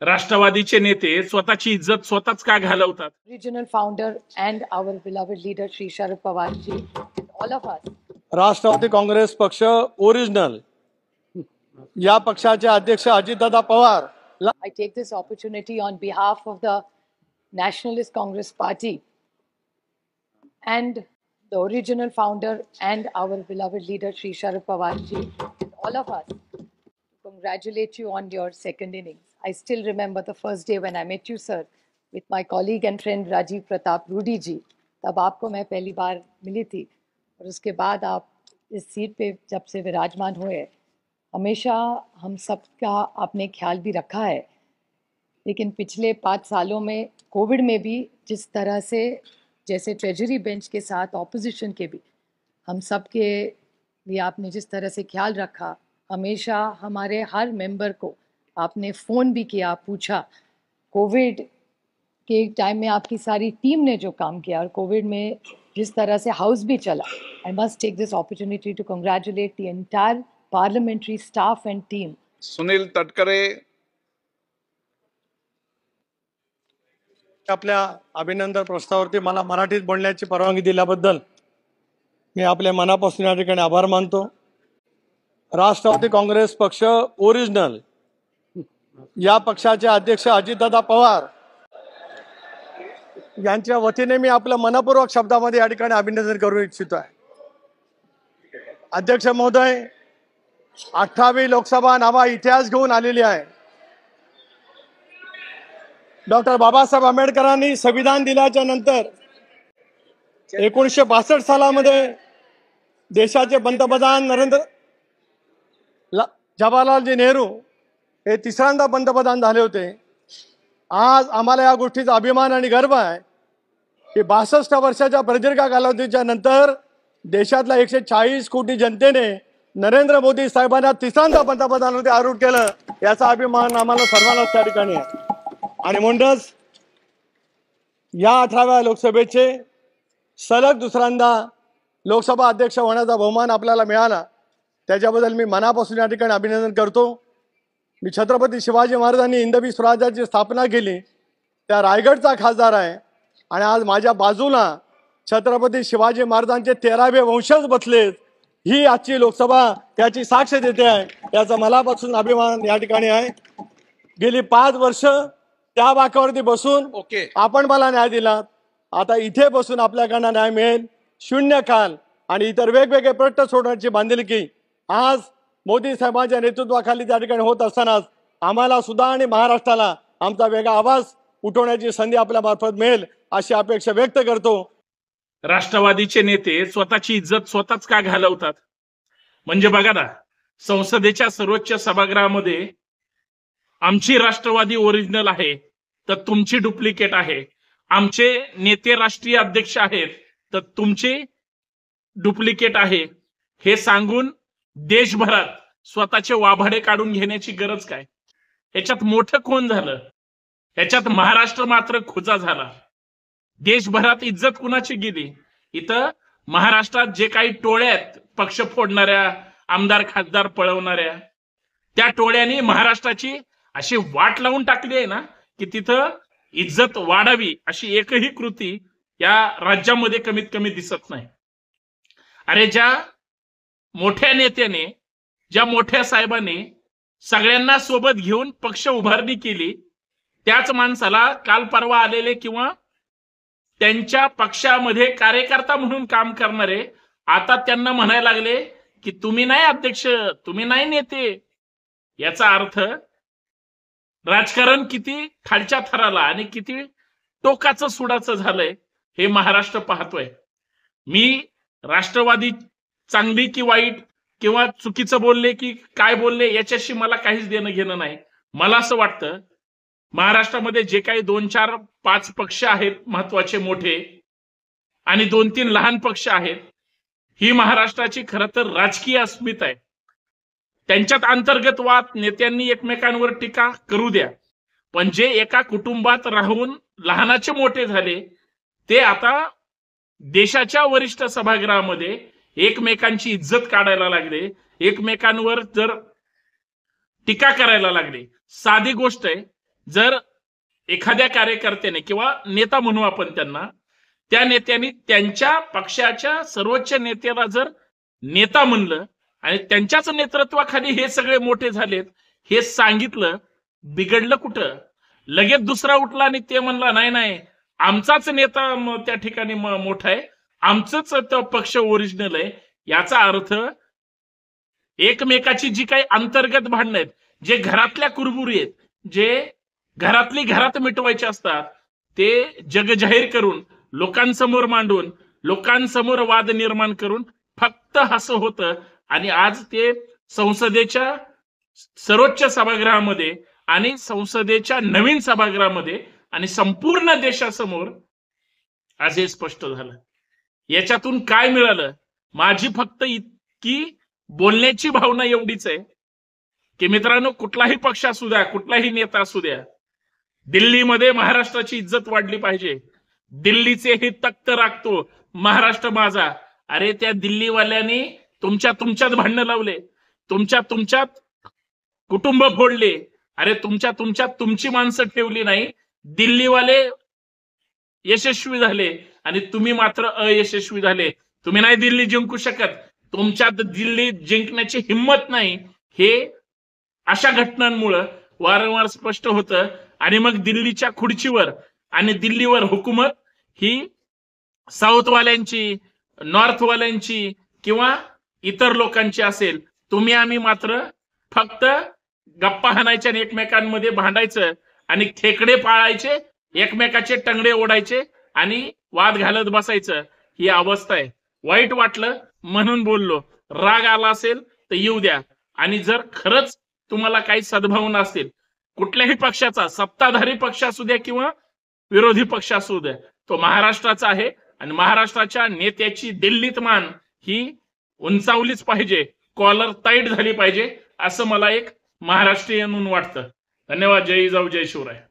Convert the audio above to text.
राष्ट्रवादीचे नेते स्वतःची इज्जत स्वतःच का घालवतात? Regional founder and our beloved leader Shri Sharad Pawar ji, all of us. Rashtrawadi Congress पक्ष ओरिजिनल या पक्षाचे अध्यक्ष Ajitdada Pawar I take this opportunity on behalf of the Nationalist Congress Party and the original founder and our beloved leader Shri Sharad Pawar ji, all of us, to congratulate you on your second innings. I still remember the first day when I met you, sir, with my colleague and friend Rajiv Pratap Rudy ji. तब आपको मैं पहली बार milli थी और उसके बाद आप इस seat पे जब से विराजमान हुए, हमेशा हम सब का आपने ख्याल भी रखा है। लेकिन पिछले 5 सालों में कोविड में भी जिस तरह से जैसे ट्रेजरी बेंच के साथ ऑपोजिशन के भी हम सब के लिए आपने जिस तरह से ख्याल रखा, हमेशा हमारे हर मेंबर को आपने फ़ोन भी किया, पूछा। कोविड के टाइम में आपकी सारी टीम ने जो काम किया और कोविड में जिस तरह से हाउस भी चला, I must take this opportunity to congratulate the entire parliamentary staff and team. Sunil Tatkare आपल्या अभिनंदन प्रस्तावावरती मला मराठीत बोलण्याची परवानगी दिल्याबद्दल मी आपल्या मनापासून या ठिकाणी आभार मानतो। राष्ट्रवादी काँग्रेस पक्ष ओरिजिनल या पक्षाचे अध्यक्ष अजितदादा पवार यांच्या वतीने मी आपल्या मनपूर्वक शब्दामध्ये या ठिकाणी अभिनंदन करू इच्छितो आहे। अध्यक्ष महोदय, 28वी लोकसभा नवा इतिहास घेऊन आलेली आहे। डॉक्टर बाबासाहेब आंबेडकरांनी संविधान दिल्याच्या नंतर 1962 सालामध्ये देशाचे पंतप्रधान जवाहरलालजी नेहरू हे तिसऱ्यांदा पंतप्रधान झाले होते। आज आम्हाला या गोष्टीचा अभिमान आणि गर्व आहे की 62 वर्षाच्या प्रदीर्घ कालावधीच्या नंतर देशातल्या 140 कोटी जनतेने नरेंद्र मोदी साहेबांना तिसऱ्यांदा पंतप्रधानामध्ये आरूढ केलं, याचा अभिमान आम्हाला सर्वांनाच त्या ठिकाणी आहे। आणि म्हणूनच या 18व्या लोकसभेचे सलग दुसऱ्यांदा लोकसभा अध्यक्ष होण्याचा बहुमान आपल्याला मिळाला, त्याच्याबद्दल मी मनापासून या ठिकाणी अभिनंदन करतो। मी छत्रपती शिवाजी महाराजांनी हिंदवी स्वराज्याची स्थापना केली त्या रायगडचा खासदार आहे आणि आज माझ्या बाजूला छत्रपती शिवाजी महाराजांचे 13वे वंशज बसलेत। ही आजची लोकसभा त्याची साक्ष देते आहे, याचा मनापासून अभिमान या ठिकाणी आहे। गेली 5 वर्ष त्या बाकावरती बसून आपण मला न्याय दिला, आता इथे बसून आपल्याकडनं न्याय मिळेल। शून्य काल आणि इतर वेगवेगळे प्रश्न सोडण्याची बांधिलकी आज मोदी साहेबांच्या नेतृत्वाखाली त्या ठिकाणी होत असतानाच आम्हाला सुद्धा आणि महाराष्ट्राला आमचा वेगळा आवाज उठवण्याची संधी आपल्या मार्फत मिळेल अशी अपेक्षा व्यक्त करतो। राष्ट्रवादीचे नेते स्वतःची इज्जत स्वतःच का घालवतात? म्हणजे बघा ना, संसदेच्या सर्वोच्च सभागृहामध्ये आमची राष्ट्रवादी ओरिजिनल आहे तर तुमची डुप्लिकेट आहे, आमचे नेते राष्ट्रीय अध्यक्ष आहेत तर तुमची डुप्लिकेट आहे, हे सांगून देशभरात स्वतःचे वाभाडे काढून घेण्याची गरज काय? ह्याच्यात मोठं कोण झालं? ह्याच्यात महाराष्ट्र मात्र खुजा झाला। देशभरात इज्जत कुणाची गेली? इथं महाराष्ट्रात जे काही टोळ्या आहेत, पक्ष फोडणाऱ्या, आमदार खासदार पळवणाऱ्या, त्या टोळ्यांनी महाराष्ट्राची अशी वाट लावून टाकली आहे ना की तिथं इज्जत वाढावी अशी एकही कृती या राज्यामध्ये कमीत कमी दिसत नाही। अरे ज्या मोठ्या नेत्याने, ज्या मोठ्या साहेबांनी सगळ्यांना सोबत घेऊन पक्ष उभारणी केली, त्याच माणसाला काल परवा आलेले किंवा त्यांच्या पक्षामध्ये कार्यकर्ता म्हणून काम करणारे आता त्यांना म्हणायला लागले की तुम्ही नाही अध्यक्ष, तुम्ही नाही नेते। याचा अर्थ राजकारण किती खालच्या थराला आणि किती टोकाचं सुडाचं झालंय हे महाराष्ट्र पाहतोय। मी राष्ट्रवादी चांगली की वाईट किंवा चुकीचं बोलले की काय बोलले याच्याशी मला काहीच देणं घेणं नाही। मला असं वाटतं महाराष्ट्रामध्ये जे काही 2, 4, 5 पक्ष आहेत महत्वाचे मोठे आणि 2, 3 लहान पक्ष आहेत, ही महाराष्ट्राची खरं तर राजकीय अस्मिता आहे। त्यांच्यात अंतर्गत वाद, नेत्यांनी एकमेकांवर टीका करू द्या, पण जे एका कुटुंबात राहून लहानाचे मोठे झाले ते आता देशाच्या वरिष्ठ सभागृहामध्ये एकमेकांची इज्जत काढायला लागले, एकमेकांवर जर टीका करायला लागले। साधी गोष्ट आहे, जर एखाद्या कार्यकर्त्याने किंवा नेता म्हणू आपण त्यांना, त्या नेत्यांनी त्यांच्या पक्षाच्या सर्वोच्च नेत्याला जर नेता म्हणलं आणि त्यांच्याच नेतृत्वाखाली हे सगळे मोठे झालेत हे सांगितलं, बिघडलं कुठं? लगेच दुसरा उठला आणि ते म्हणला नाही नाही आमचाच नेता त्या ठिकाणी मोठा आहे, आमचंच तो पक्ष ओरिजिनल आहे. याचा अर्थ एकमेकाची जी काही अंतर्गत भांडणं आहेत, जे घरातल्या कुरबुरी आहेत, जे घरातली घरात मिटवायचे असतात, ते जग जाहीर करून लोकांसमोर मांडून लोकांसमोर वाद निर्माण करून फक्त असं होतं. आणि आज ते संसदेच्या सर्वोच्च सभागृहामध्ये आणि संसदेच्या नवीन सभागृहामध्ये आणि संपूर्ण देशासमोर आज हे स्पष्ट झालं. याच्यातून काय मिळालं? माझी फक्त इतकी बोलण्याची भावना एवढीच आहे की मित्रांनो, कुठलाही पक्ष असू द्या, कुठलाही नेता असू द्या, दिल्लीमध्ये महाराष्ट्राची इज्जत वाढली पाहिजे. दिल्लीचे हे तख्त राखतो महाराष्ट्र माझा. अरे त्या दिल्लीवाल्यांनी तुमच्यात भांडणं लावले, तुमच्यात कुटुंब फोडले. अरे तुमच्यात तुमची माणसं ठेवली नाही. दिल्लीवाले यशस्वी झाले आणि तुम्ही मात्र अयशस्वी झाले. तुम्ही नाही दिल्ली जिंकू शकत, तुमच्यात दिल्ली जिंकण्याची हिंमत नाही. हे अशा घटनांमुळे वारंवार स्पष्ट होतं. आणि मग दिल्लीच्या खुर्चीवर आणि दिल्लीवर हुकूमत ही साऊथवाल्यांची, नॉर्थवाल्यांची किंवा इतर लोकांची असेल. तुम्ही आम्ही मात्र फक्त गप्पा हाणायच्या आणि एकमेकांमध्ये भांडायचं आणि खेकडे पाळायचे, एकमेकाचे टंगडे ओढायचे आणि वाद घालत बसायचं. ही अवस्था आहे. वाईट वाटलं म्हणून बोललो. राग आला असेल तर येऊ द्या. आणि जर खरंच तुम्हाला काही सद्भावना असेल कुठल्याही पक्षाचा, सत्ताधारी पक्ष असू द्या किंवा विरोधी पक्ष असू द्या, तो महाराष्ट्राचा आहे आणि महाराष्ट्राच्या नेत्याची दिल्लीत मान ही उंचावलीच पाहिजे, कॉलर टाईट झाली पाहिजे, असं मला एक महाराष्ट्रीयन म्हणून वाटतं. धन्यवाद. जय जिजाऊ, जय शिवराय.